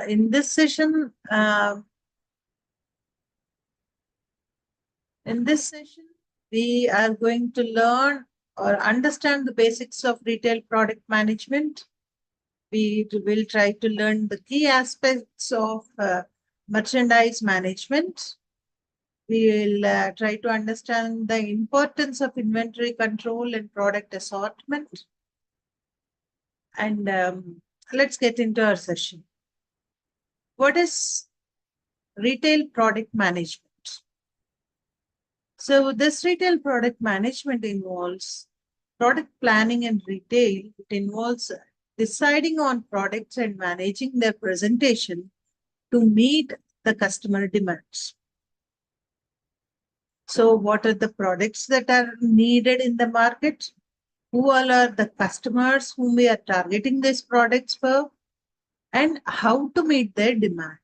in this session, we are going to learn or understand the basics of retail product management. We will try to learn the key aspects of merchandise management. We will try to understand the importance of inventory control and product assortment. And let's get into our session. What is retail product management? So this retail product management involves product planning and retail. It involves deciding on products and managing their presentation to meet the customer demands. So what are the products that are needed in the market? Who all are the customers whom we are targeting these products for? And how to meet their demand?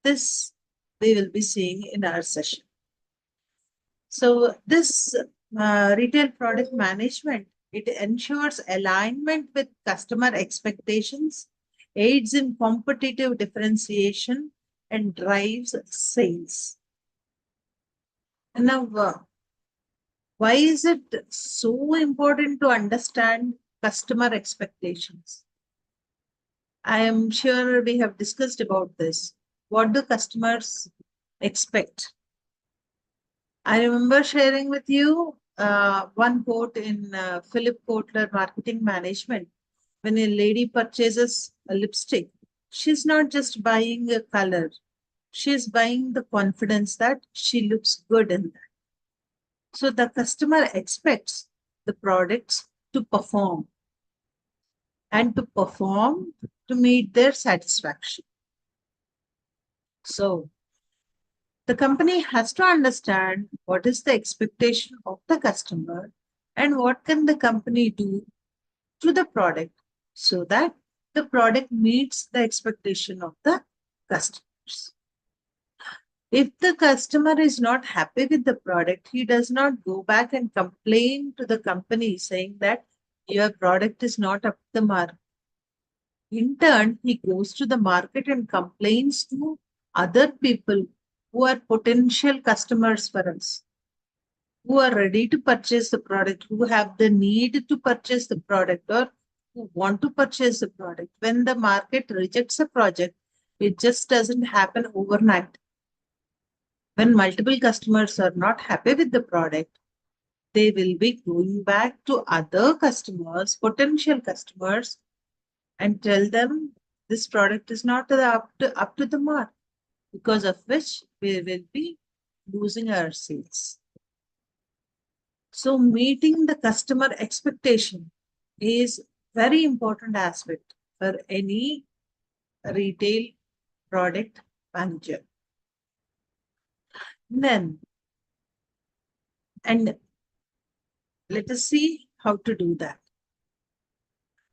This we will be seeing in our session. So this retail product management, it ensures alignment with customer expectations, aids in competitive differentiation, and drives sales. Now, why is it so important to understand customer expectations? I am sure we have discussed about this. What do customers expect? I remember sharing with you one quote in Philip Kotler Marketing Management. When a lady purchases a lipstick, she's not just buying a color. She's buying the confidence that she looks good in that. So the customer expects the products to perform and to perform to meet their satisfaction. So the company has to understand what is the expectation of the customer and what can the company do to the product so that the product meets the expectation of the customers. If the customer is not happy with the product, he does not go back and complain to the company saying that your product is not up to the mark. In turn, he goes to the market and complains to other people who are potential customers for us, who are ready to purchase the product, who have the need to purchase the product or who want to purchase the product. When the market rejects a project, it just doesn't happen overnight. When multiple customers are not happy with the product, they will be going back to other customers, potential customers, and tell them this product is not up to the mark, because of which we will be losing our sales. So meeting the customer expectation is very important aspect for any retail product manager. Then, and let us see how to do that.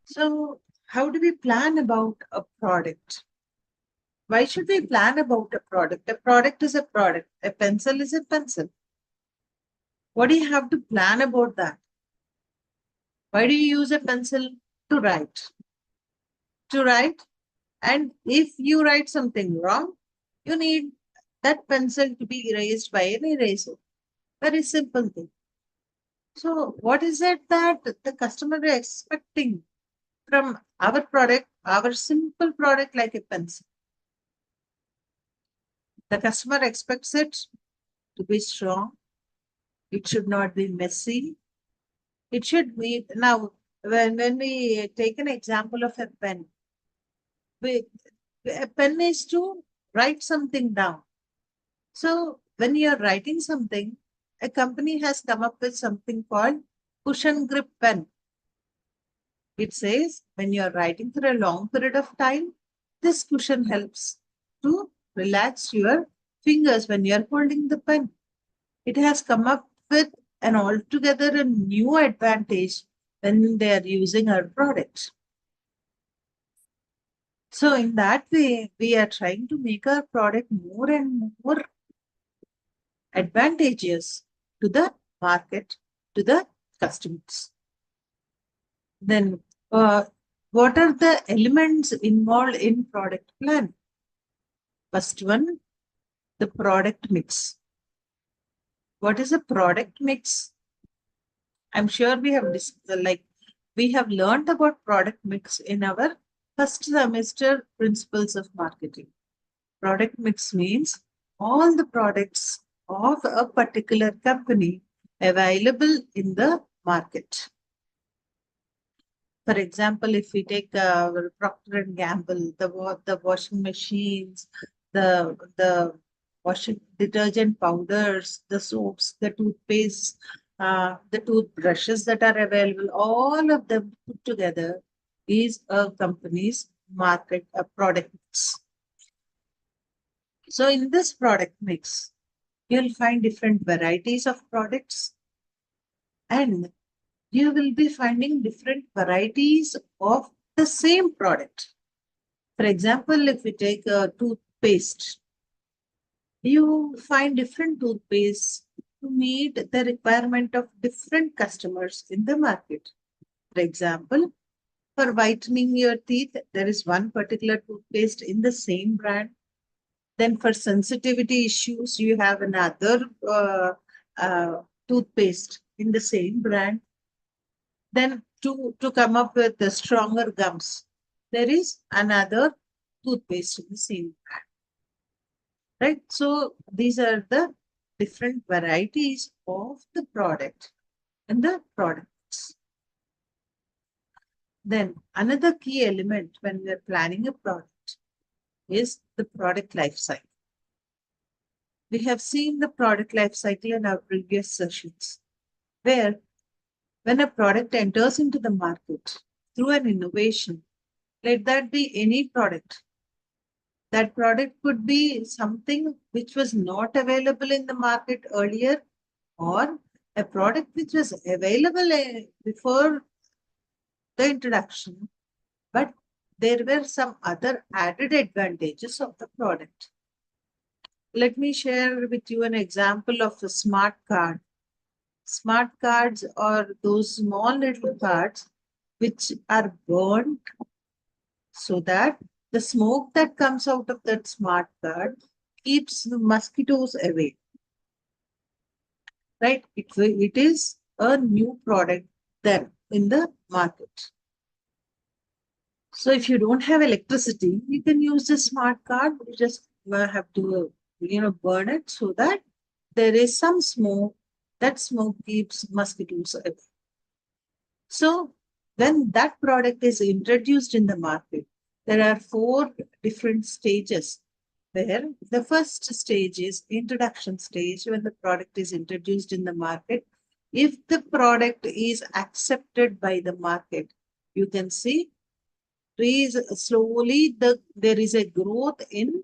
So how do we plan about a product? Why should we plan about a product? A product is a product. A pencil is a pencil. What do you have to plan about that? Why do you use a pencil? To write. To write. And if you write something wrong, you need that pencil to be erased by an eraser. Very simple thing. So what is it that the customer is expecting from our product, our simple product like a pencil? The customer expects it to be strong. It should not be messy. It should be, now, when we take an example of a pen, a pen is to write something down. So when you're writing something, a company has come up with something called cushion grip pen. It says when you're writing for a long period of time, this cushion helps to relax your fingers when you're holding the pen. It has come up with an altogether a new advantage when they are using our product. So in that way, we are trying to make our product more and more advantageous to the market, to the customers. Then what are the elements involved in product plan? First one, the product mix. What is a product mix? I'm sure we have learned about product mix in our first semester principles of marketing. Product mix means all the products of a particular company available in the market. For example, if we take Procter and Gamble, the washing machines, the washing detergent powders, the soaps, the toothpaste, the toothbrushes that are available, all of them put together is a company's market product mix. So in this product mix, you'll find different varieties of products, and you will be finding different varieties of the same product. For example, if we take a toothpaste, you find different toothpaste to meet the requirement of different customers in the market. For example, for whitening your teeth, there is one particular toothpaste in the same brand. Then for sensitivity issues, you have another toothpaste in the same brand. Then to come up with the stronger gums, there is another toothpaste in the same brand. Right? So these are the different varieties of the product and the products. Then another key element when we are planning a product is the product life cycle. We have seen the product life cycle in our previous sessions, where when a product enters into the market through an innovation, let that be any product. That product could be something which was not available in the market earlier, or a product which was available before the introduction, but there were some other added advantages of the product. Let me share with you an example of a smart card. Smart cards are those small little cards which are burned so that the smoke that comes out of that smart card keeps the mosquitoes away. Right? It is a new product then in the market. So if you don't have electricity, you can use the smart card. You just have to burn it so that there is some smoke. That smoke keeps mosquitoes away. So when that product is introduced in the market, there are 4 different stages, where the first stage is introduction stage. When the product is introduced in the market, if the product is accepted by the market, you can see slowly there is a growth in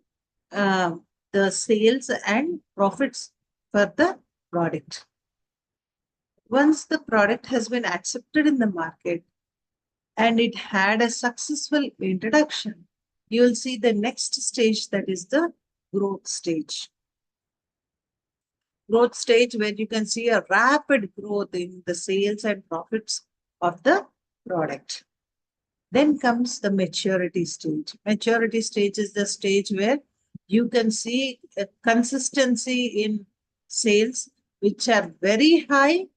the sales and profits for the product. Once the product has been accepted in the market and it had a successful introduction, you will see the next stage, that is the growth stage. Growth stage where you can see a rapid growth in the sales and profits of the product. Then comes the maturity stage. Maturity stage is the stage where you can see a consistency in sales which are very high,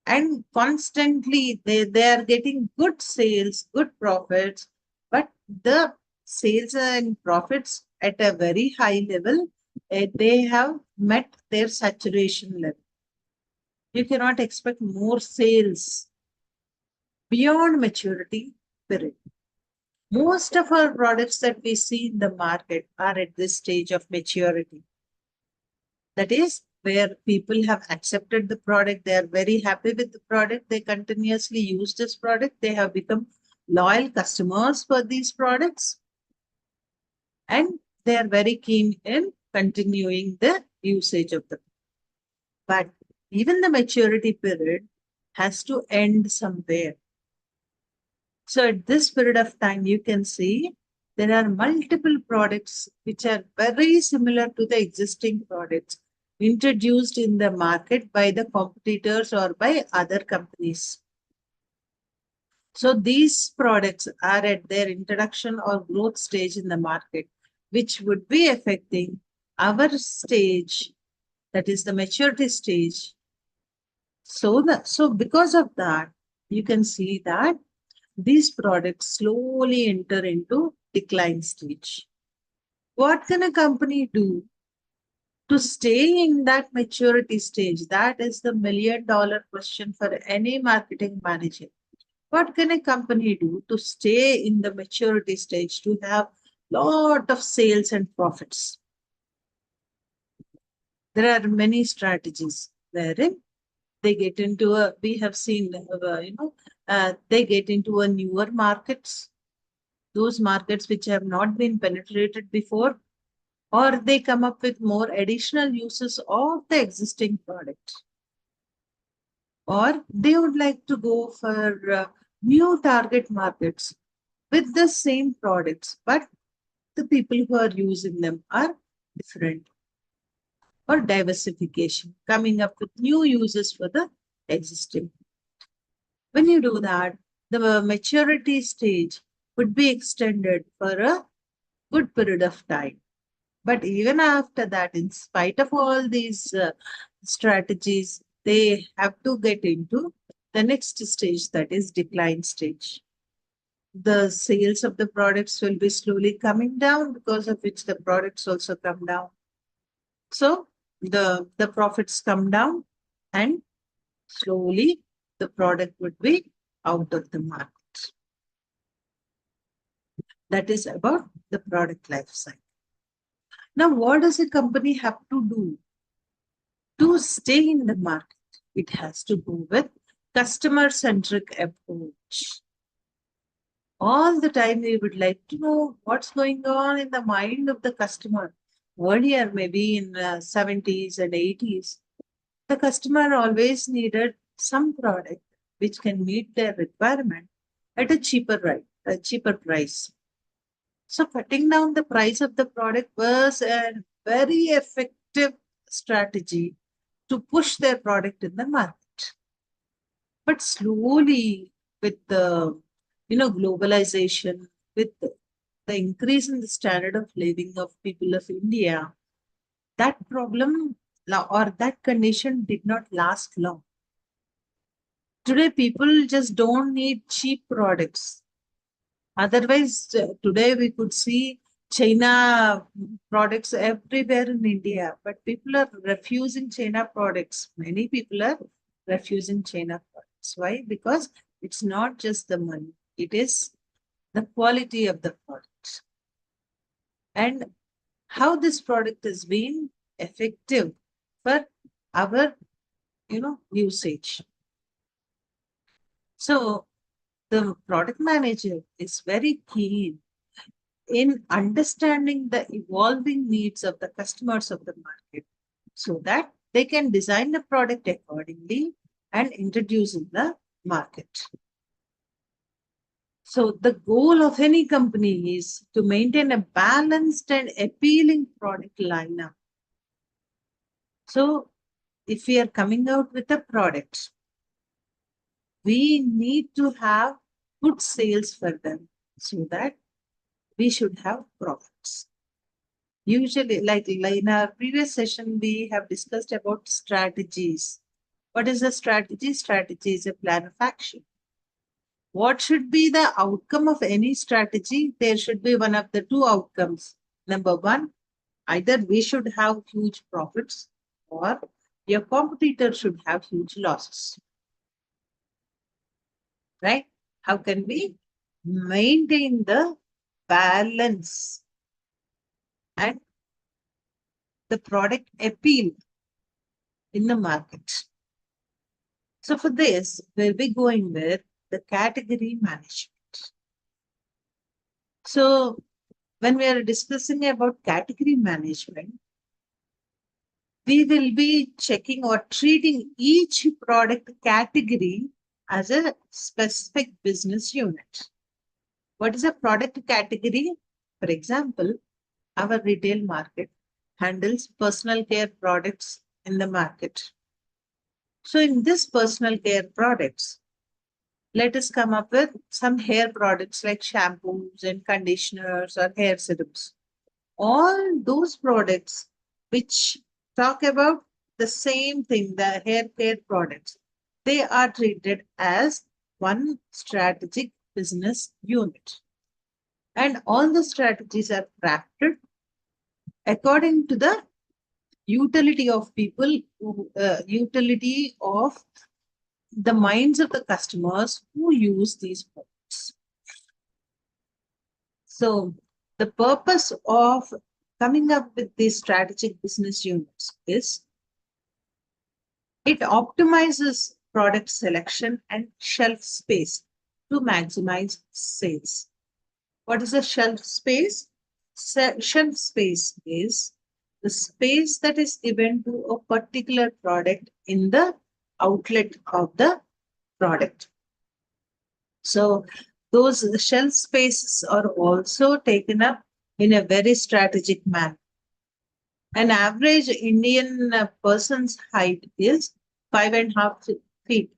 and constantly they are getting good sales, good profits, but the sales and profits at a very high level, they have met their saturation level. You cannot expect more sales beyond maturity period. Most of our products that we see in the market are at this stage of maturity. That is where people have accepted the product. They are very happy with the product. They continuously use this product. They have become loyal customers for these products. And they are very keen in continuing the usage of the product. But even the maturity period has to end somewhere. So at this period of time, you can see there are multiple products which are very similar to the existing products introduced in the market by the competitors or by other companies. So these products are at their introduction or growth stage in the market. which would be affecting our stage, that is the maturity stage. So because of that, you can see that these products slowly enter into decline stage. What can a company do to stay in that maturity stage? That is the $1,000,000 question for any marketing manager. What can a company do to stay in the maturity stage to have lot of sales and profits? There are many strategies wherein they get into a, we have seen, they get into a newer markets, those markets which have not been penetrated before, or they come up with more additional uses of the existing product, or they would like to go for new target markets with the same products, but the people who are using them are different, or diversification, coming up with new uses for the existing. When you do that, the maturity stage would be extended for a good period of time. But even after that, in spite of all these strategies, they have to get into the next stage, that is decline stage. The sales of the products will be slowly coming down, because of which the products also come down. So the profits come down, and slowly the product would be out of the market. That is about the product life cycle. Now, what does a company have to do to stay in the market? It has to go with customer-centric approach. All the time we would like to know what's going on in the mind of the customer. Earlier, maybe in the 70s and 80s, the customer always needed some product which can meet their requirement at a cheaper price. So cutting down the price of the product was a very effective strategy to push their product in the market. But slowly, with the globalization, with the increase in the standard of living of people of India, that problem or that condition did not last long. Today, people just don't need cheap products. Otherwise, today we could see China products everywhere in India, but people are refusing China products. Many people are refusing China products. Why? Because it's not just the money, it is the quality of the product. And how this product has been effective for our usage. So the product manager is very keen in understanding the evolving needs of the customers of the market, so that they can design the product accordingly and introduce in the market. So the goal of any company is to maintain a balanced and appealing product lineup. So if we are coming out with a product, we need to have good sales for them, so that we should have profits. Usually, like in our previous session, we have discussed about strategies. What is a strategy? Strategy is a plan of action. What should be the outcome of any strategy? There should be one of the two outcomes. Number one, either we should have huge profits, or your competitor should have huge losses. Right? How can we maintain the balance and the product appeal in the market? So for this, we'll be going with the category management. So when we are discussing about category management, we will be checking or treating each product category as a specific business unit. What is a product category? For example, our retail market handles personal care products in the market. So in this personal care products, let us come up with some hair products like shampoos and conditioners or hair serums. all those products which talk about the same thing, the hair care products, they are treated as one strategic business unit. And all the strategies are crafted according to the utility of people, utility of the minds of the customers who use these products. So, the purpose of coming up with these strategic business units is it optimizes product selection and shelf space to maximize sales. What is a shelf space? Shelf space is the space that is given to a particular product in the outlet of the product. So those shelf spaces are also taken up in a very strategic manner. An average Indian person's height is 5.5 feet,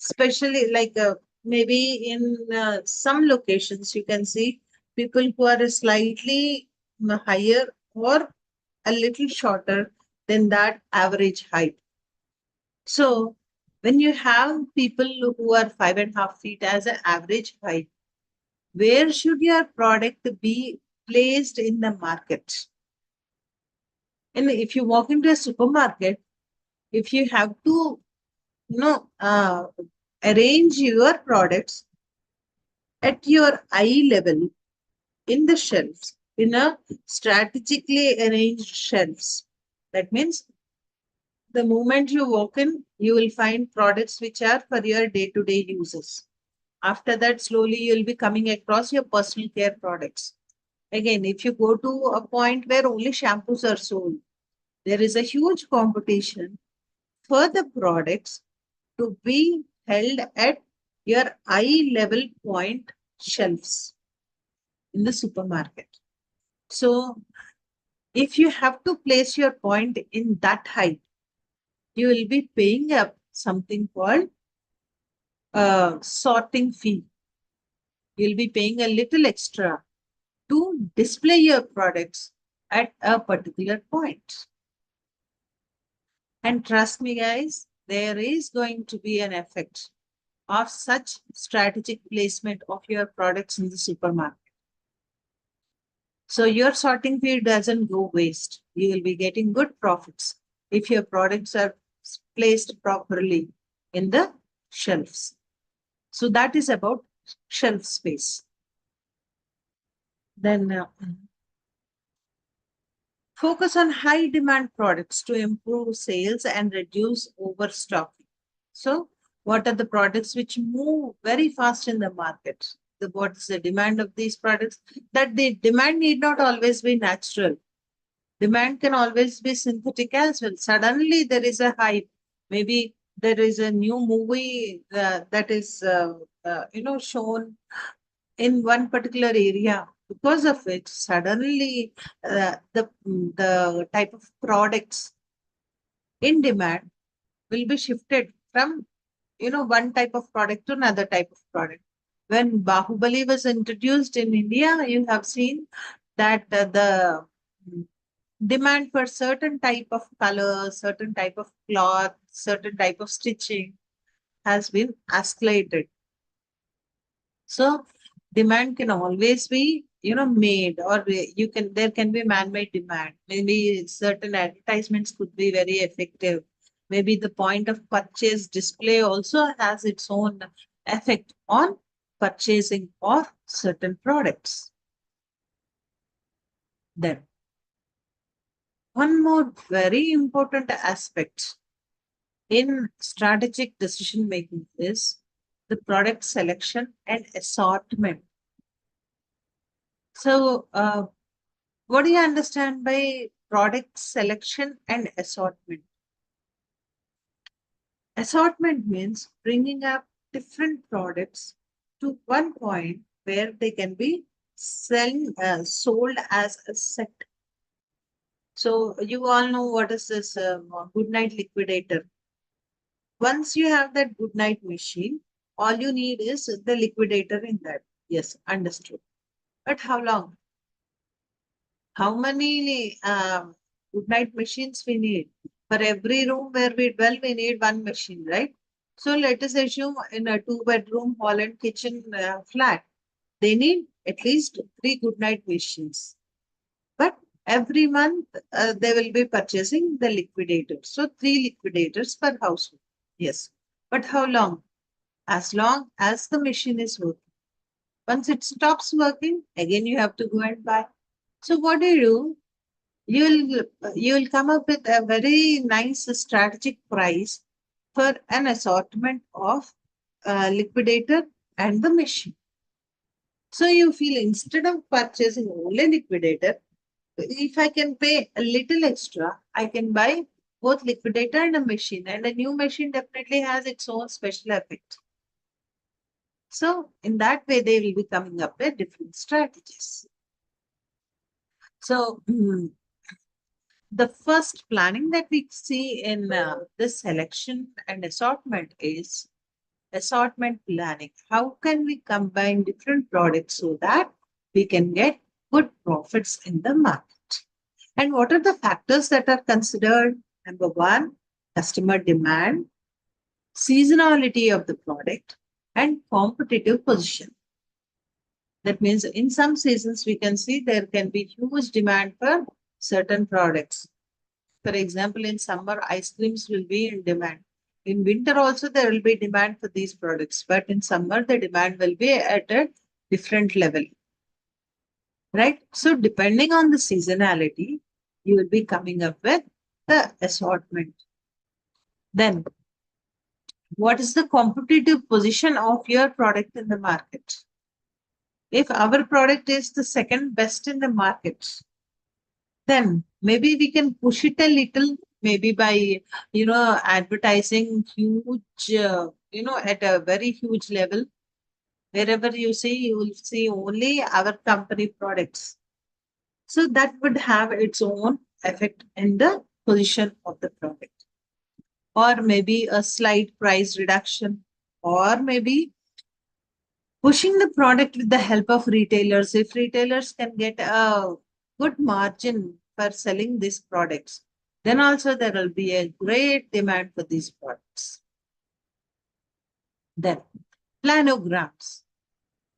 especially like maybe in some locations you can see people who are slightly higher or a little shorter than that average height. So when you have people who are 5.5 feet as an average height, where should your product be placed in the market? And if you walk into a supermarket, if you have to, you know, arrange your products at your eye level in the shelves, in a strategically arranged shelves. That means the moment you walk in, you will find products which are for your day-to-day uses. After that, slowly you'll be coming across your personal care products. Again, if you go to a point where only shampoos are sold, there is a huge competition for the products to be held at your eye level point shelves in the supermarket. So, if you have to place your point in that height, you will be paying up something called sorting fee. You'll be paying a little extra to display your products at a particular point. And trust me, guys, there is going to be an effect of such strategic placement of your products in the supermarket. So your sorting fee doesn't go waste. You will be getting good profits if your products are placed properly in the shelves. So that is about shelf space. Then focus on high demand products to improve sales and reduce overstocking. So, what are the products which move very fast in the market? What is the demand of these products? That the demand need not always be natural. Demand can always be synthetic as well. Suddenly there is a hype. Maybe there is a new movie that is shown in one particular area. Because of it, suddenly the type of products in demand will be shifted from one type of product to another type of product. When Bahubali was introduced in India, you have seen that the demand for certain type of color, certain type of cloth, certain type of stitching has been escalated. So demand can always be, made, or there can be man-made demand. Maybe certain advertisements could be very effective. Maybe the point of purchase display also has its own effect on purchasing of certain products. Then one more very important aspect in strategic decision making is the product selection and assortment. So, what do you understand by product selection and assortment? Assortment means bringing up different products to one point where they can be sold as a set. So, you all know what is this Goodnight Liquidator. Once you have that Goodnight machine, all you need is the liquidator in that. Yes, understood. But how long? How many good night machines we need? For every room where we dwell, we need one machine, right? So let us assume in a two-bedroom hall and kitchen flat, they need at least three good night machines. But every month they will be purchasing the liquidator. So three liquidators per household. Yes. But how long? As long as the machine is working. Once it stops working, again you have to go and buy. So what do? You'll come up with a very nice strategic price for an assortment of liquidator and the machine. So you feel instead of purchasing only liquidator, if I can pay a little extra, I can buy both liquidator and a machine. And a new machine definitely has its own special effect. So in that way, they will be coming up with different strategies. So the first planning that we see in this selection and assortment is assortment planning. How can we combine different products so that we can get good profits in the market? And what are the factors that are considered? Number one, customer demand, seasonality of the product, and competitive position. That means in some seasons, we can see there can be huge demand for certain products. For example, in summer, ice creams will be in demand. In winter also, there will be demand for these products. But in summer, the demand will be at a different level, right? So depending on the seasonality, you will be coming up with the assortment. Then, what is the competitive position of your product in the market? If our product is the second best in the market, then maybe we can push it a little, maybe by, advertising huge, at a very huge level. Wherever you see, you will see only our company products. So that would have its own effect in the position of the product. Or maybe a slight price reduction, or maybe pushing the product with the help of retailers. If retailers can get a good margin for selling these products, then also there will be a great demand for these products. Then planograms,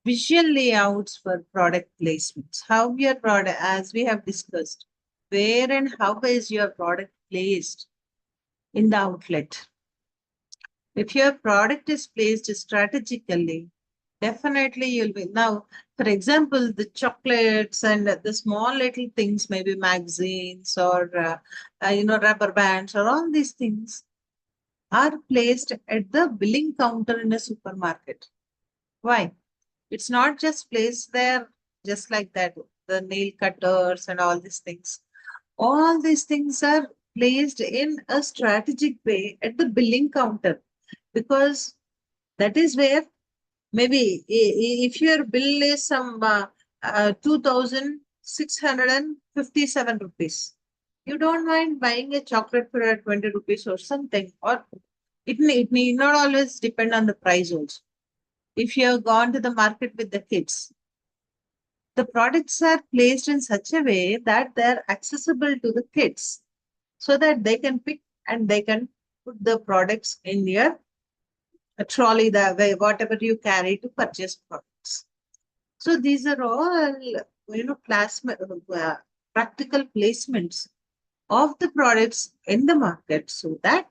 visual layouts for product placements. How your product, as we have discussed, where and how is your product placed in the outlet? If your product is placed strategically, definitely you'll be. Now, for example, the chocolates and the small little things, maybe magazines or, rubber bands or all these things are placed at the billing counter in a supermarket. Why? It's not just placed there just like that. The nail cutters and all these things. All these things are placed in a strategic way at the billing counter because that is where maybe if your bill is some 2,657 rupees, you don't mind buying a chocolate for 20 rupees or something, or it may not always depend on the price also. If you have gone to the market with the kids, the products are placed in such a way that they're accessible to the kids so that they can pick and they can put the products in your trolley, the way, whatever you carry to purchase products. So these are all, practical placements of the products in the market so that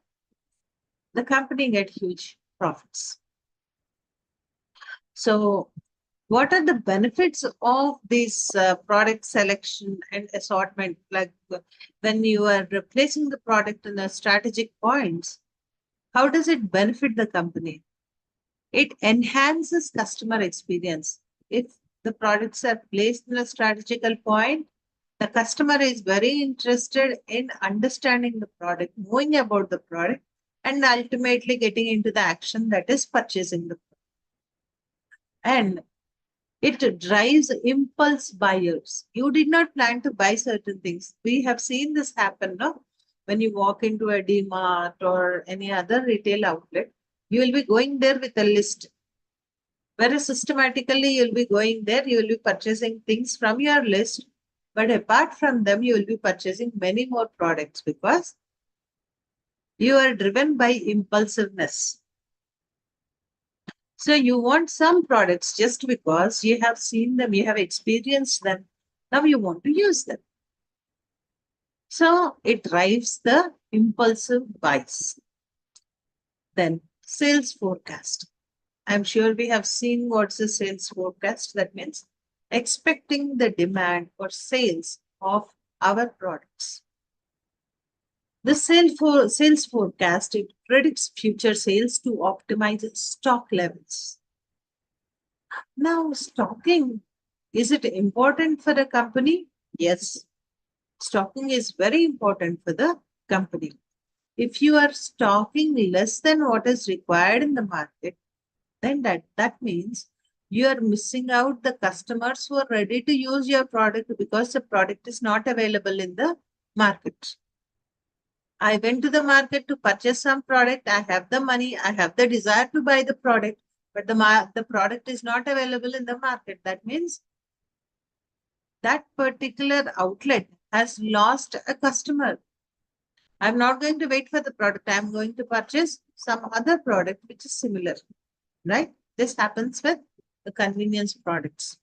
the company get huge profits. So what are the benefits of this product selection and assortment? Like when you are replacing the product in a strategic points, how does it benefit the company? It enhances customer experience. If the products are placed in a strategical point, the customer is very interested in understanding the product, knowing about the product, and ultimately getting into the action that is purchasing the product. And it drives impulse buyers. You did not plan to buy certain things. We have seen this happen, no? When you walk into a DMart or any other retail outlet, you will be going there with a list. Whereas systematically, you'll be going there, you will be purchasing things from your list But apart from them, you will be purchasing many more products because you are driven by impulsiveness. So you want some products just because you have seen them, you have experienced them. Now you want to use them. So it drives the impulsive buys. Then sales forecast. I'm sure we have seen what's the sales forecast. That means expecting the demand for sales of our products. The sales forecast, it predicts future sales to optimize stock levels. Now, stocking, is it important for a company? Yes, stocking is very important for the company. If you are stocking less than what is required in the market, then that means you are missing out the customers who are ready to use your product because the product is not available in the market. I went to the market to purchase some product. I have the money. I have the desire to buy the product, but the product is not available in the market. That means that particular outlet has lost a customer. I'm not going to wait for the product. I'm going to purchase some other product which is similar, right? This happens with the convenience products.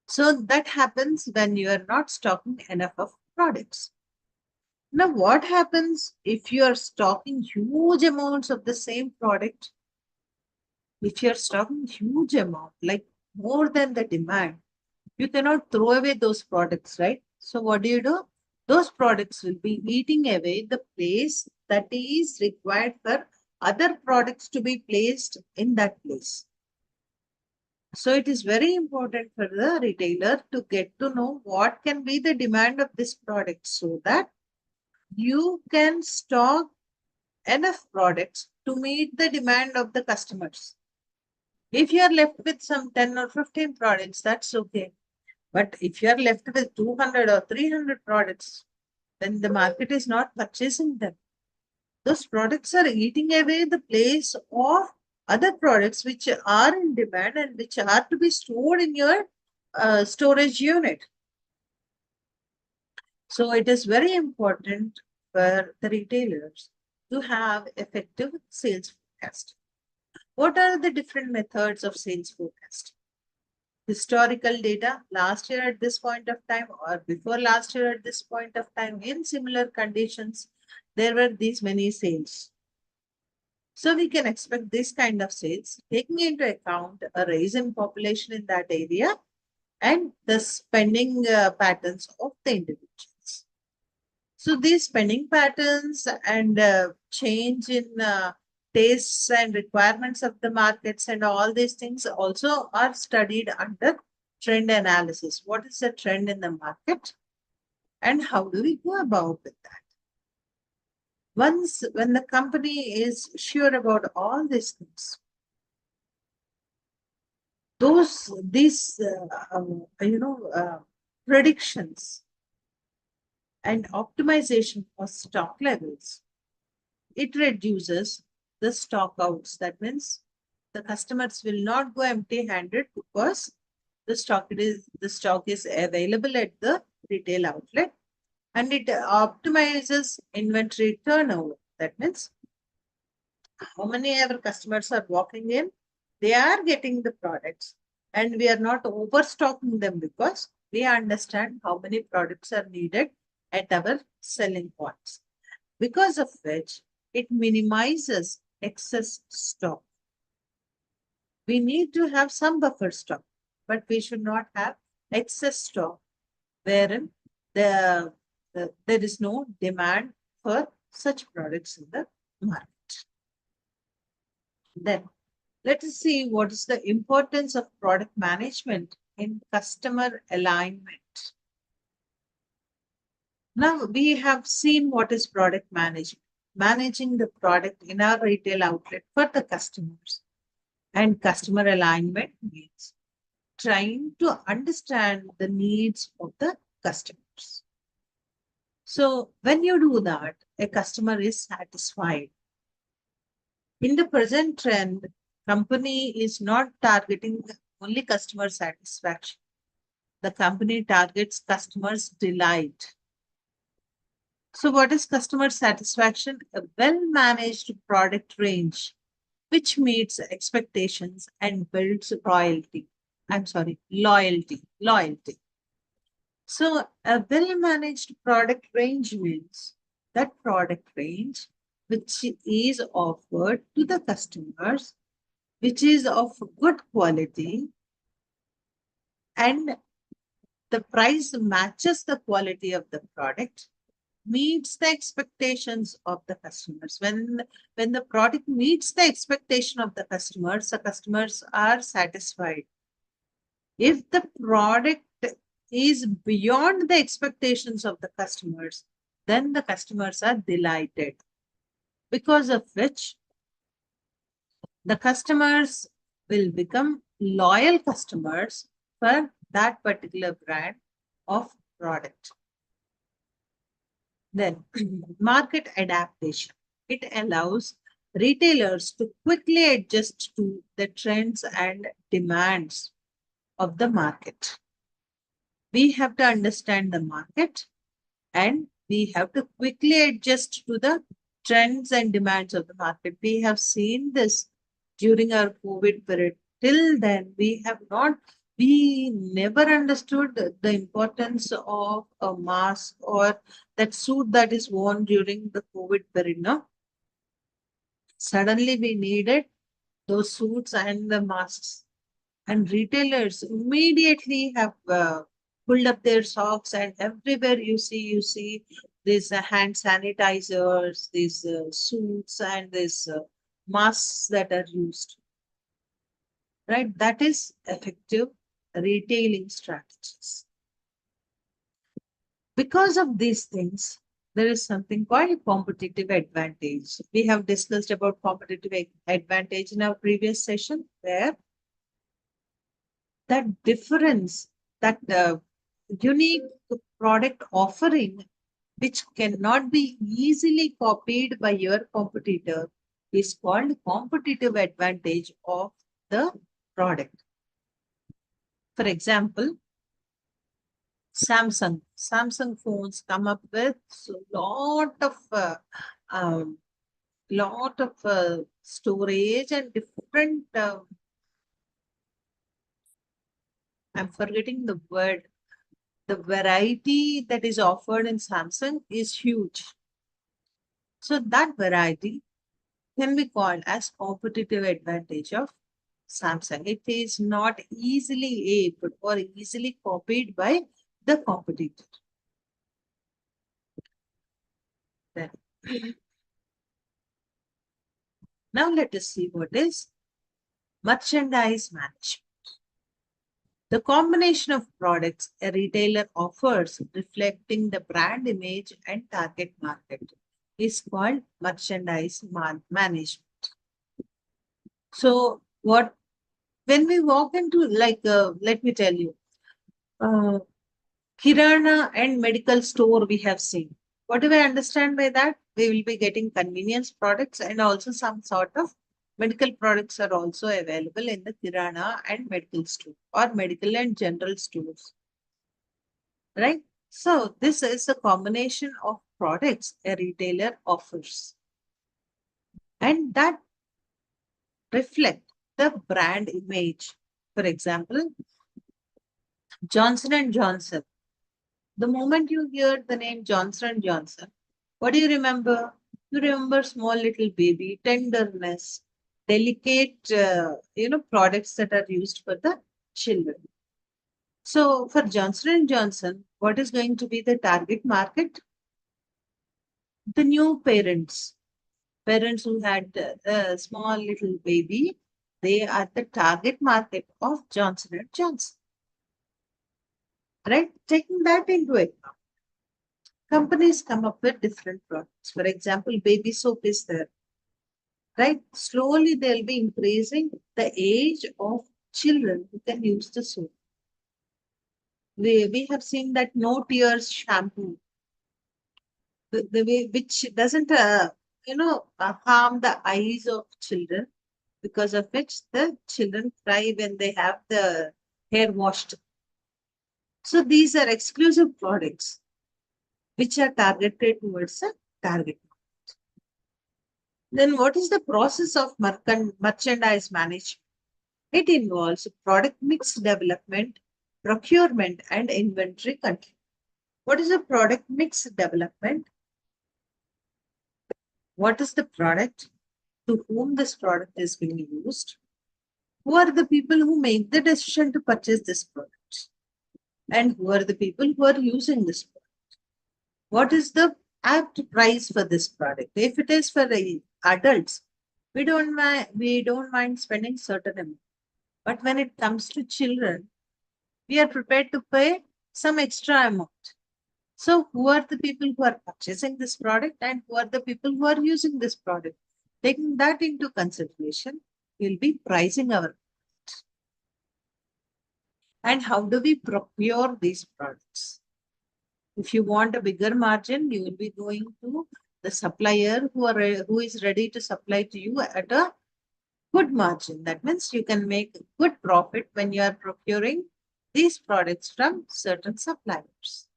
So that happens when you are not stocking enough of products. Now, what happens if you are stocking huge amounts of the same product? If you are stocking huge amount, like more than the demand, you cannot throw away those products, right? So what do? Those products will be eating away the place that is required for other products to be placed in that place. So it is very important for the retailer to get to know what can be the demand of this product so that you can stock enough products to meet the demand of the customers. If you are left with some 10 or 15 products, that's okay. But if you are left with 200 or 300 products, then the market is not purchasing them. Those products are eating away the place of other products which are in demand and which are to be stored in your storage unit. So it is very important for the retailers to have effective sales forecast. What are the different methods of sales forecast? Historical data last year at this point of time or before last year at this point of time in similar conditions, there were these many sales. So we can expect this kind of sales, taking into account a rise in population in that area and the spending patterns of the individuals. So these spending patterns and change in tastes and requirements of the markets and all these things also are studied under trend analysis. What is the trend in the market and how do we go about with that? Once when the company is sure about all these things, these predictions and optimization of stock levels, it reduces the stock outs. That means the customers will not go empty-handed because the stock is available at the retail outlet, and it optimizes inventory turnover. That means how many ever customers are walking in, they are getting the products, and we are not overstocking them because we understand how many products are needed at our selling points. Because of which it minimizes excess stock. We need to have some buffer stock, but we should not have excess stock wherein there is no demand for such products in the market. Then let us see what is the importance of product management in customer alignment. Now we have seen what is product management. Managing the product in our retail outlet for the customers. And customer alignment means trying to understand the needs of the customers. So when you do that, a customer is satisfied. In the present trend, company is not targeting only customer satisfaction. The company targets customers' delight. So, what is customer satisfaction? A well managed product range which meets expectations and builds royalty. I'm sorry, loyalty. Loyalty. So, a well managed product range means that product range which is offered to the customers, which is of good quality, and the price matches the quality of the product, meets the expectations of the customers. When the product meets the expectation of the customers are satisfied. If the product is beyond the expectations of the customers, then the customers are delighted, because of which the customers will become loyal customers for that particular brand of product. Then, market adaptation. It allows retailers to quickly adjust to the trends and demands of the market. We have to understand the market, and we have to quickly adjust to the trends and demands of the market. We have seen this during our COVID period. Till then, we never understood the importance of a mask or that suit that is worn during the COVID period. No, suddenly we needed those suits and the masks, and retailers immediately have pulled up their socks, and everywhere you see these hand sanitizers, these suits, and these masks that are used. Right, that is effective retailing strategies. Because of these things, there is something called competitive advantage. We have discussed about competitive advantage in our previous session, where that difference, that unique product offering, which cannot be easily copied by your competitor, is called competitive advantage of the product. For example, Samsung phones come up with um, lot of storage and different. I'm forgetting the word. The variety that is offered in Samsung is huge. So that variety can be called as competitive advantage of Samsung. It is not easily able or easily copied by the competitor. Then, now let us see what is merchandise management. The combination of products a retailer offers reflecting the brand image and target market is called merchandise management. So, when we walk into, like, let me tell you, uh, Kirana and medical store we have seen. What do I understand by that? We will be getting convenience products, and also some sort of medical products are also available in the Kirana and medical store, or medical and general stores. Right? So this is the combination of products a retailer offers, and that reflect the brand image. For example, Johnson and Johnson. The moment you hear the name Johnson and Johnson, what do you remember? You remember small little baby, tenderness, delicate, products that are used for the children. So for Johnson and Johnson, what is going to be the target market? The new parents who had a small little baby, they are the target market of Johnson and Johnson. Right? Taking that into account, companies come up with different products. For example, baby soap is there. Right? Slowly they'll be increasing the age of children who can use the soap. We have seen that no tears shampoo, the way which doesn't harm the eyes of children, because of which the children cry when they have the hair washed. So these are exclusive products which are targeted towards a target. Then what is the process of merchandise management? It involves product mix development, procurement, and inventory control. What is a product mix development? What is the product? To whom this product is being used? Who are the people who make the decision to purchase this product? And who are the people who are using this product? What is the apt price for this product? If it is for the adults, we don't mind spending certain amount. But when it comes to children, we are prepared to pay some extra amount. So, who are the people who are purchasing this product and who are the people who are using this product? Taking that into consideration, we'll be pricing our. And how do we procure these products? If you want a bigger margin, you will be going to the supplier who is ready to supply to you at a good margin. That means you can make good profit when you are procuring these products from certain suppliers.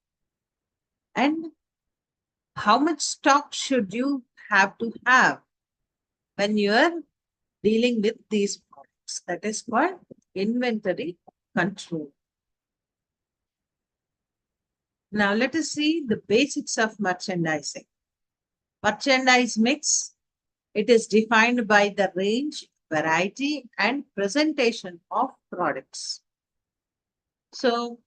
And how much stock should you have to have when you are dealing with these products? That is called inventory control. Now let us see the basics of merchandising. Merchandise mix, it is defined by the range, variety, and presentation of products. So,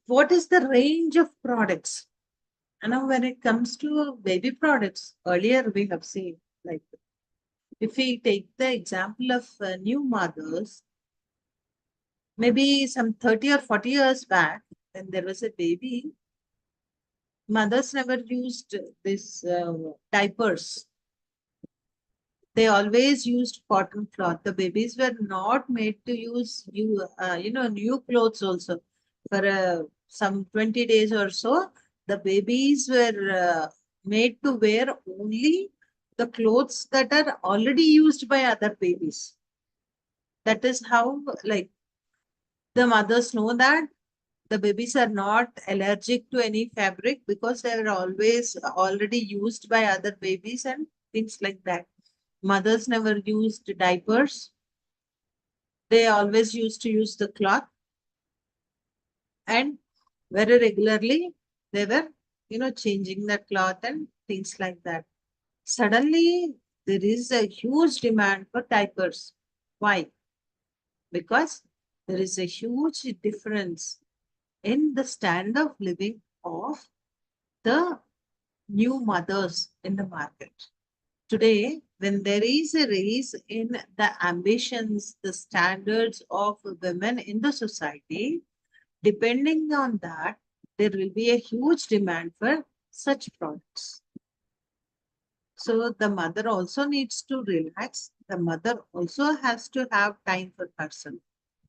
what is the range of products? And now when it comes to baby products, earlier we have seen, like, if we take the example of new mothers, maybe some 30 or 40 years back, when there was a baby, mothers never used this diapers. They always used cotton cloth. The babies were not made to use new clothes also. For some 20 days or so, the babies were made to wear only the clothes that are already used by other babies. That is how, like, the mothers know that the babies are not allergic to any fabric because they are always already used by other babies and things like that. Mothers never used diapers. They always used to use the cloth, and very regularly they were, changing the cloth and things like that. Suddenly, there is a huge demand for diapers. Why? Because there is a huge difference in the standard of living of the new mothers in the market. Today, when there is a raise in the ambitions, the standards of women in the society, depending on that, there will be a huge demand for such products. So the mother also needs to relax. The mother also has to have time for herself.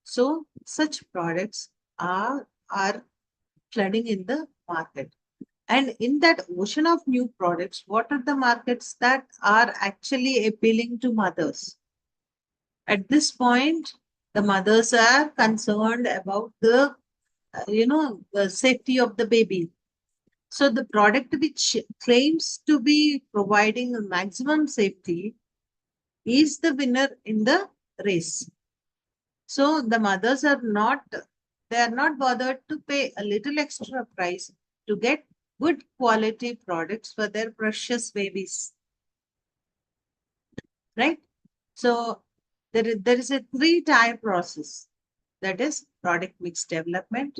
So such products are flooding in the market. And in that ocean of new products, what are the markets that are actually appealing to mothers? At this point, the mothers are concerned about the safety of the baby. So the product which claims to be providing maximum safety is the winner in the race. So the mothers they are not bothered to pay a little extra price to get good quality products for their precious babies. Right? So there is a three-tier process. That is product mix development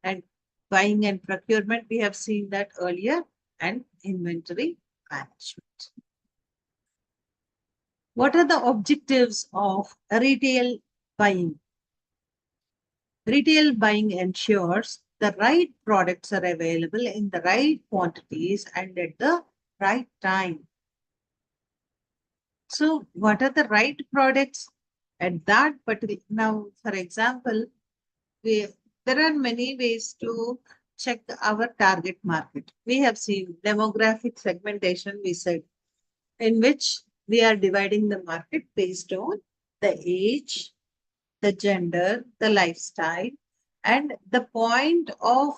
and buying and procurement. We have seen that earlier, and inventory management. What are the objectives of retail buying? Retail buying ensures the right products are available in the right quantities and at the right time. So, what are the right products at that particular? Now, for example, there are many ways to check our target market. We have seen demographic segmentation, we said, in which we are dividing the market based on the age, the gender, the lifestyle, And the point of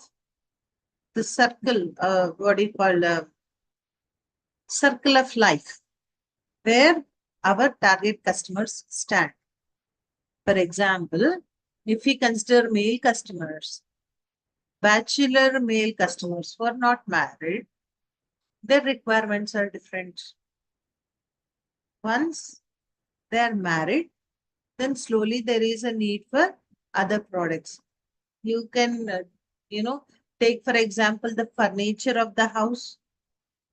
the circle, what do you call, circle of life, where our target customers stand. For example, if we consider male customers, bachelor male customers who are not married, their requirements are different. Once they are married, then slowly there is a need for other products. You can, you know, take for example the furniture of the house,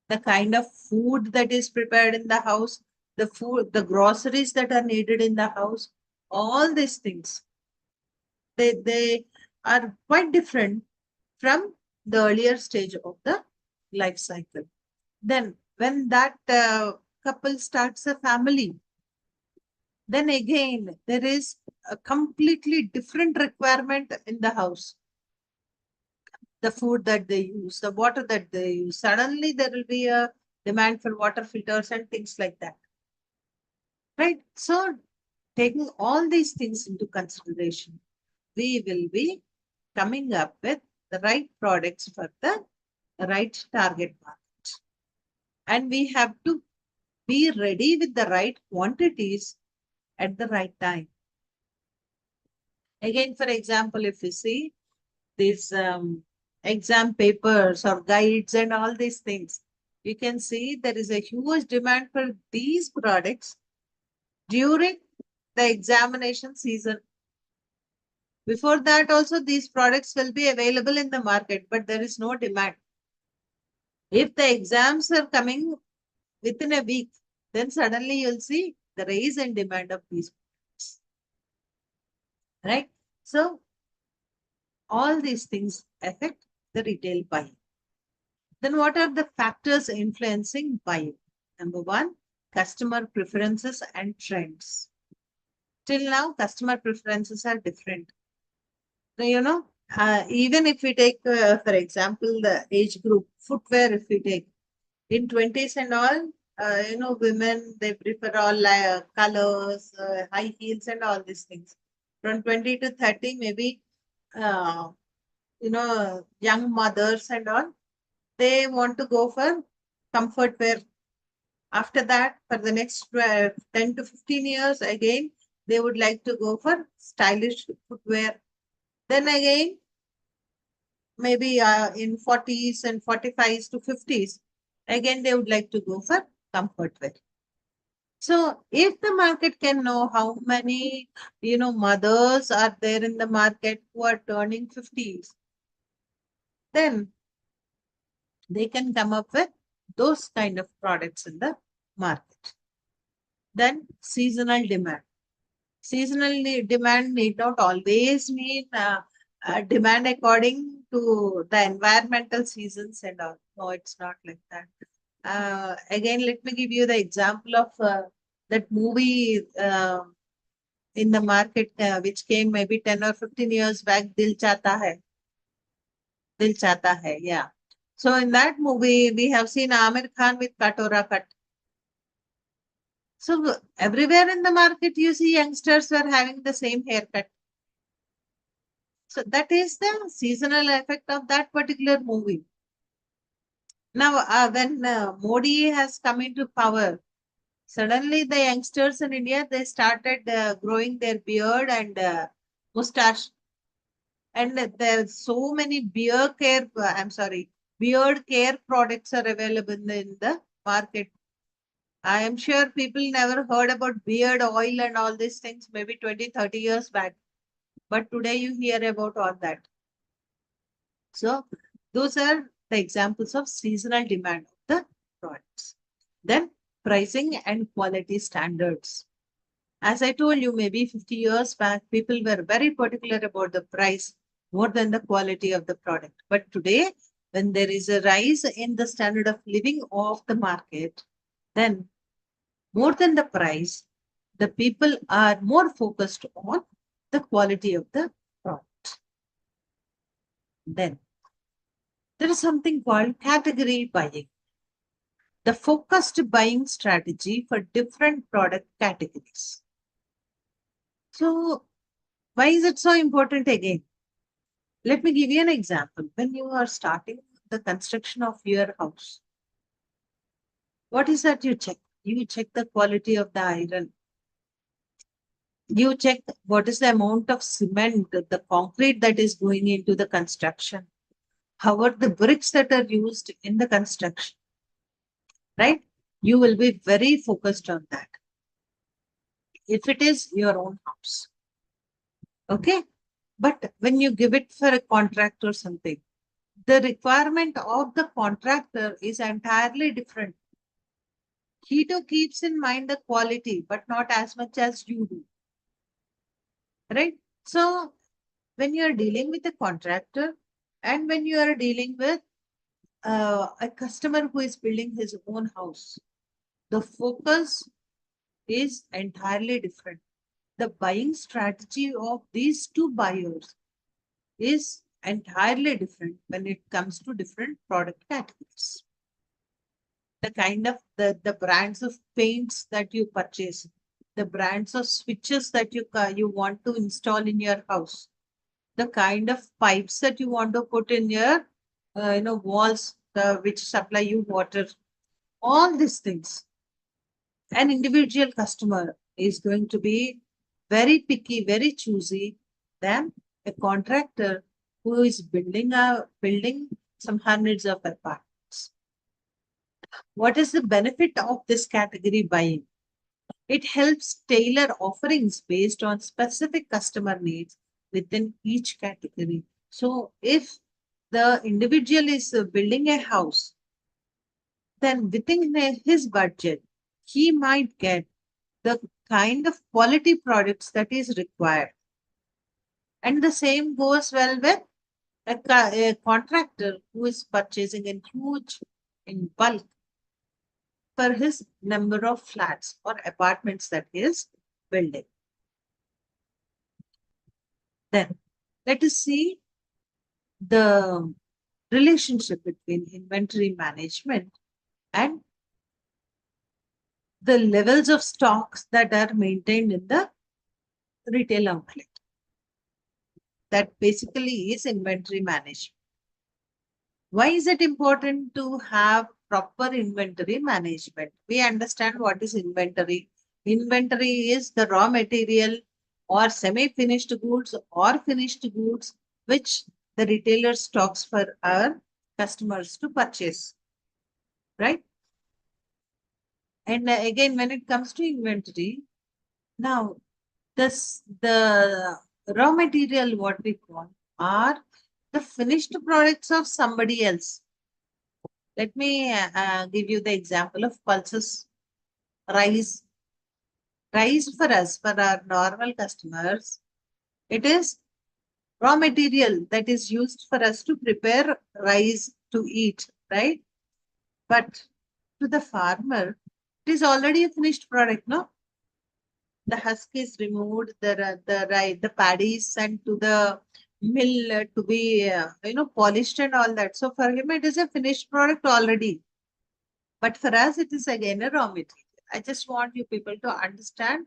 the kind of food that is prepared in the house, the food, the groceries that are needed in the house, all these things, they are quite different from the earlier stage of the life cycle. Then, when that couple starts a family, then again there is a completely different requirement in the house. The food that they use, the water that they use. Suddenly, there will be a demand for water filters and things like that. Right? So, taking all these things into consideration, we will be coming up with the right products for the right target market. And we have to be ready with the right quantities at the right time. Again, for example, if we see these exam papers or guides and all these things, you can see there is a huge demand for these products during the examination season. Before that also these products will be available in the market, but there is no demand. If the exams are coming within a week, then suddenly you'll see the rise in demand of these products. Right? So all these things affect the retail buying. Then what are the factors influencing buying? Number one, customer preferences and trends. Till now, customer preferences are different. So, even if we take, for example, the age group, footwear, if we take in 20s and all, women, they prefer all colors, high heels and all these things. From 20 to 30, maybe, young mothers and all, they want to go for comfort wear. After that, for the next 10 to 15 years, again, they would like to go for stylish footwear. Then again, maybe in 40s and 45s to 50s, again, they would like to go for comfort wear. So if the market can know how many, mothers are there in the market who are turning 50s, then they can come up with those kind of products in the market. Then seasonal demand. Seasonal demand need not always mean demand according to the environmental seasons and all. No, it's not like that. Again, let me give you the example of that movie in the market which came maybe 10 or 15 years back, Dil Chahta Hai. Dil Chahta Hai, yeah. So in that movie, we have seen Amir Khan with Katora cut. So everywhere in the market, you see youngsters were having the same haircut. So that is the seasonal effect of that particular movie. Now, when Modi has come into power, suddenly the youngsters in India, they started growing their beard and mustache. And there's so many beard care products are available in the market. I am sure people never heard about beard oil and all these things, maybe 20, 30 years back. But today you hear about all that. So those are the examples of seasonal demand of the products. Then pricing and quality standards. As I told you, maybe 50 years back, people were very particular about the price more than the quality of the product. But today, when there is a rise in the standard of living of the market, then more than the price, the people are more focused on the quality of the product. Then there is something called category buying, the focused buying strategy for different product categories. So, why is it so important again? Let me give you an example. When you are starting the construction of your house, what is that you check? You check the quality of the iron. You check what is the amount of cement, the concrete that is going into the construction. How are the bricks that are used in the construction, right? You will be very focused on that. If it is your own house, okay? But when you give it for a contract or something, the requirement of the contractor is entirely different. He too keeps in mind the quality, but not as much as you do, right? So when you are dealing with a contractor and when you are dealing with a customer who is building his own house, the focus is entirely different. The buying strategy of these two buyers is entirely different when it comes to different product categories. The kind of the brands of paints that you purchase, the brands of switches that you want to install in your house, the kind of pipes that you want to put in your walls, which supply you water, all these things. An individual customer is going to be very picky, very choosy than a contractor who is building some hundreds of apartments. What is the benefit of this category buying? It helps tailor offerings based on specific customer needs within each category. So, if the individual is building a house, then within his budget, he might get the kind of quality products that is required. And the same goes well with a contractor who is purchasing in huge, in bulk for his number of flats or apartments that he is building. Then let us see the relationship between inventory management and the levels of stocks that are maintained in the retail outlet. That basically is inventory management. Why is it important to have proper inventory management? We understand what is inventory. Inventory is the raw material or semi-finished goods or finished goods which the retailer stocks for our customers to purchase, right? And again, when it comes to inventory, now the raw material, what we call, are the finished products of somebody else. Let me give you the example of pulses, rice. Rice for us, for our normal customers, it is raw material that is used for us to prepare rice to eat, right? But to the farmer, it is already a finished product, no? The husk is removed, the paddy is sent to the mill to be polished and all that. So for him, it is a finished product already. But for us, it is again a raw material. I just want you people to understand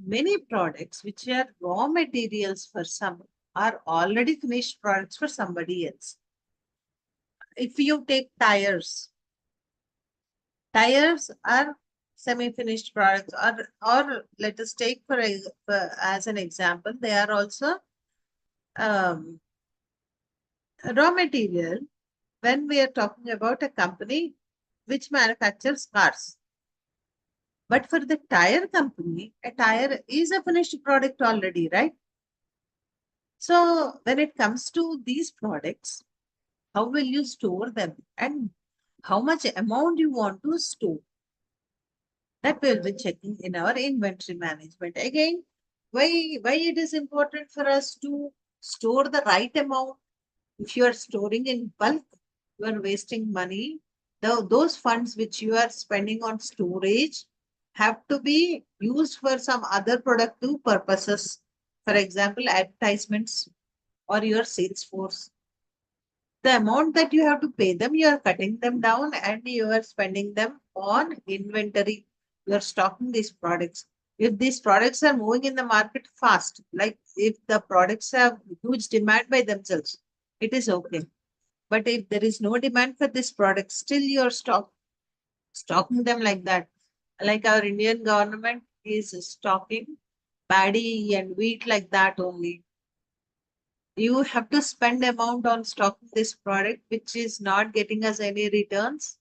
many products which are raw materials for some are already finished products for somebody else. If you take tires are semi-finished products, or let us take as an example, they are also um, raw material when we are talking about a company which manufactures cars. But for the tire company, a tire is a finished product already, right? So when it comes to these products, how will you store them and how much amount you want to store? That we'll be checking in our inventory management. Again, why it is important for us to store the right amount? If you are storing in bulk, you are wasting money. Those funds which you are spending on storage have to be used for some other productive purposes. For example, advertisements or your sales force. The amount that you have to pay them, you are cutting them down and you are spending them on inventory. You are stocking these products. If these products are moving in the market fast, like if the products have huge demand by themselves, it is okay. But if there is no demand for this product, still you're stocking them like that. Like our Indian government is stocking paddy and wheat like that only. You have to spend amount on stocking this product, which is not getting us any returns.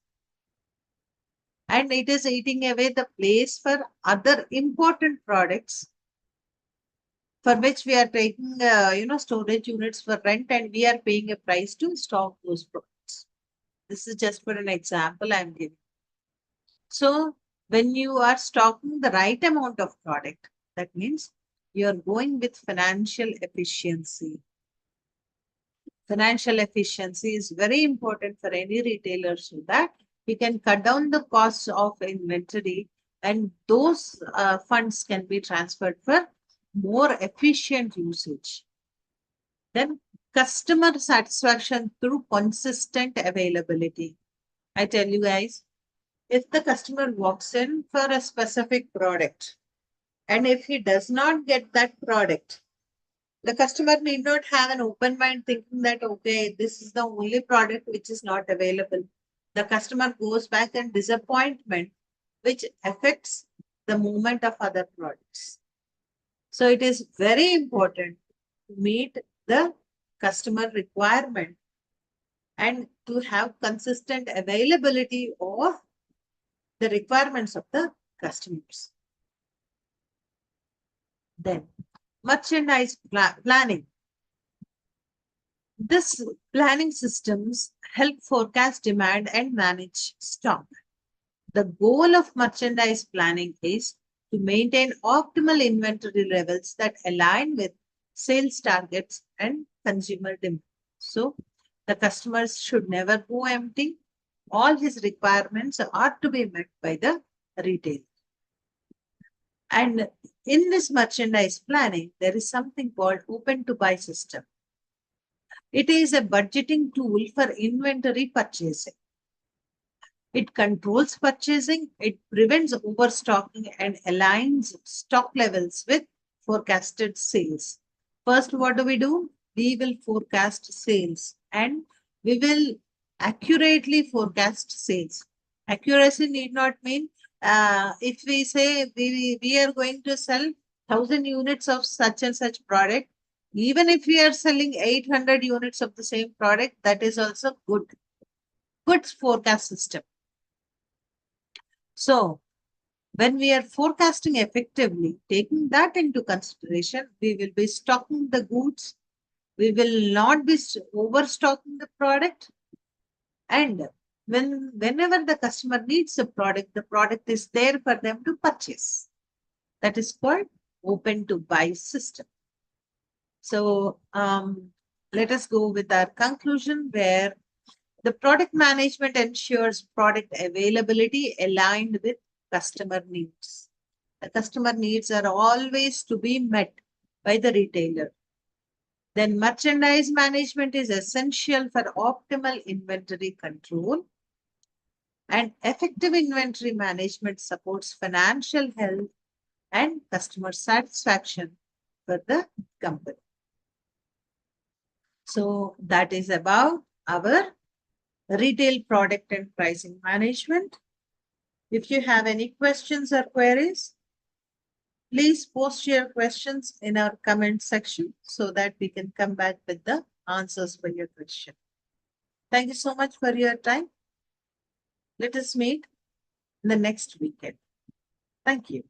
And it is eating away the place for other important products for which we are taking, storage units for rent and we are paying a price to stock those products. This is just for an example I'm giving. So when you are stocking the right amount of product, that means you are going with financial efficiency. Financial efficiency is very important for any retailer so that we can cut down the costs of inventory and those funds can be transferred for more efficient usage. Then customer satisfaction through consistent availability. I tell you guys, if the customer walks in for a specific product and if he does not get that product, the customer need not have an open mind thinking that, okay, this is the only product which is not available. The customer goes back and disappointment, which affects the movement of other products. So it is very important to meet the customer requirement and to have consistent availability of the requirements of the customers. Then merchandise planning. This planning systems help forecast demand and manage stock. The goal of merchandise planning is to maintain optimal inventory levels that align with sales targets and consumer demand. So the customers should never go empty. All his requirements are to be met by the retailer. And in this merchandise planning, there is something called open to buy system. It is a budgeting tool for inventory purchasing. It controls purchasing, it prevents overstocking and aligns stock levels with forecasted sales. First, what do? We will forecast sales and we will accurately forecast sales. Accuracy need not mean if we say we are going to sell 1,000 units of such and such product, even if we are selling 800 units of the same product, that is also good. Good forecast system. So, when we are forecasting effectively, taking that into consideration, we will be stocking the goods. We will not be overstocking the product. And whenever the customer needs the product is there for them to purchase. That is called open to buy system. So let us go with our conclusion where the product management ensures product availability aligned with customer needs. The customer needs are always to be met by the retailer. Then merchandise management is essential for optimal inventory control. And effective inventory management supports financial health and customer satisfaction for the company. So that is about our retail product and pricing management. If you have any questions or queries, please post your questions in our comment section so that we can come back with the answers for your question. Thank you so much for your time. Let us meet in the next weekend. Thank you.